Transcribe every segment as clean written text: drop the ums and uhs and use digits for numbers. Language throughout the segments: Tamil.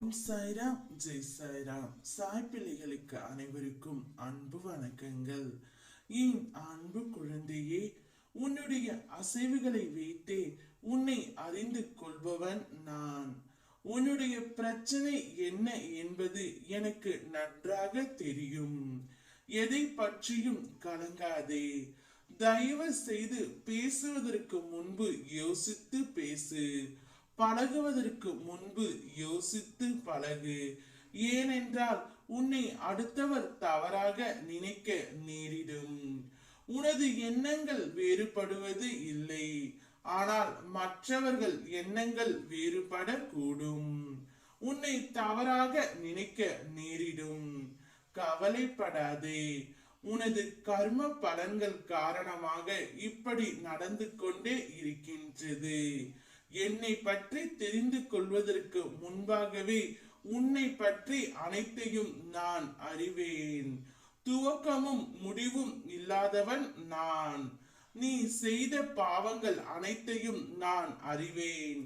சாய்ராம் ஜெய் சாய்ராம். சாய் பிள்ளைகளுக்கு அனைவருக்கும் அன்பு வணக்கங்கள். என் அன்பு குழந்தையே, உன்னுடைய அசைவுகளை வைத்தே உன்னை அறிந்து கொள்பவன் நான். உன்னுடைய பிரச்சனை என்ன என்பது எனக்கு நன்றாக தெரியும். எதை பற்றியும் கலங்காதே. தயவு செய்து பேசுவதற்கு முன்பு யோசித்து பேசு. பழகுவதற்கு முன்பு யோசித்து பழகு. ஏனென்றால் உன்னை அடுத்தவர் தவறாக நினைக்க நேரிடும். உனது எண்ணங்கள் வேறுபடுவது இல்லை, ஆனால் மற்றவர்கள் எண்ணங்கள் வேறுபடக்கூடும். உன்னை தவறாக நினைக்க நேரிடும். கவலைப்படாதே. உனது கர்ம பலன்கள் காரணமாக இப்படி நடந்து கொண்டே இருக்கின்றது. என்னை பற்றி தெரிந்து கொள்வதற்கு முன்பாகவே உன்னை பற்றி அனைத்தையும் நான் அறிவேன். துவக்கமும் முடிவும் இல்லாதவன் நான். நீ செய்த பாவங்கள் அனைத்தையும் நான் அறிவேன்.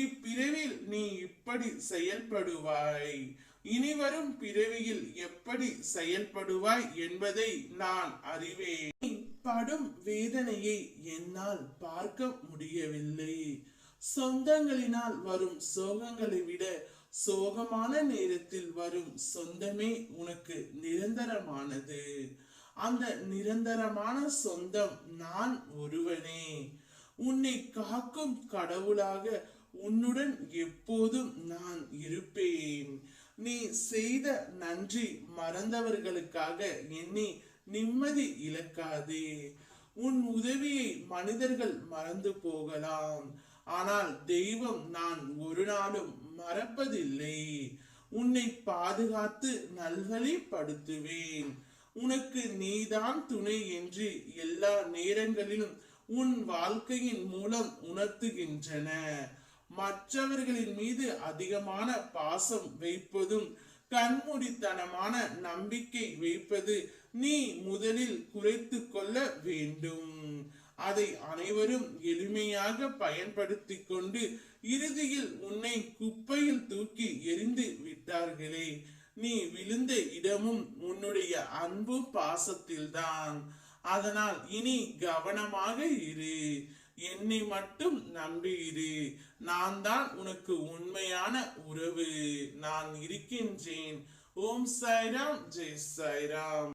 இப்பிறவியில் நீ இப்படி செயல்படுவாய், இனிவரும் பிறவியில் எப்படி செயல்படுவாய் என்பதை நான் அறிவேன். நீ படும் வேதனையை என்னால் பார்க்க முடியவில்லை. சொந்தங்களினால் வரும் சோகங்களை விட சோகமான நேரத்தில் வரும் சொந்தமே உனக்கு நிரந்தரமானது. அந்த நிரந்தரமான சொந்தம் நான் ஒருவனே. உன்னை காக்கும் கடவுளாக உன்னுடன் எப்போதும் நான் இருப்பேன். நீ செய்த நன்றி மறந்தவர்களுக்காக எண்ணி நிம்மதி இழக்காதே. உன் உதவியை மனிதர்கள் மறந்து போகலாம், ஆனால் தெய்வம் நான் ஒரு நாளும் மறப்பதில்லை. உன்னை பாதுகாத்து நல்வழிப்படுத்துவேன். உனக்கு நீதான் துணை என்று எல்லா நேரங்களிலும் உன் வாழ்க்கையின் மூலம் உணர்த்துகின்றன. மற்றவர்களின் மீது அதிகமான பாசம் வைப்பதும் கண்மூடித்தனமான நம்பிக்கை வைப்பது நீ முதலில் குறைத்து கொள்ள வேண்டும். அதை அனைவரும் எளிமையாக பயன்படுத்தி கொண்டு இறுதியில் உன்னை குப்பையில் தூக்கி எரிந்து விட்டார்களே. நீ விழுந்த இடமும் உன்னுடைய அன்பு பாசத்தில்தான். அதனால் இனி கவனமாக இரு. என்னை மட்டும் நம்பியிரு. நான் தான் உனக்கு உண்மையான உறவு. நான் இருக்கின்றேன். ஓம் சாய்ராம், ஜெய் சாய்ராம்.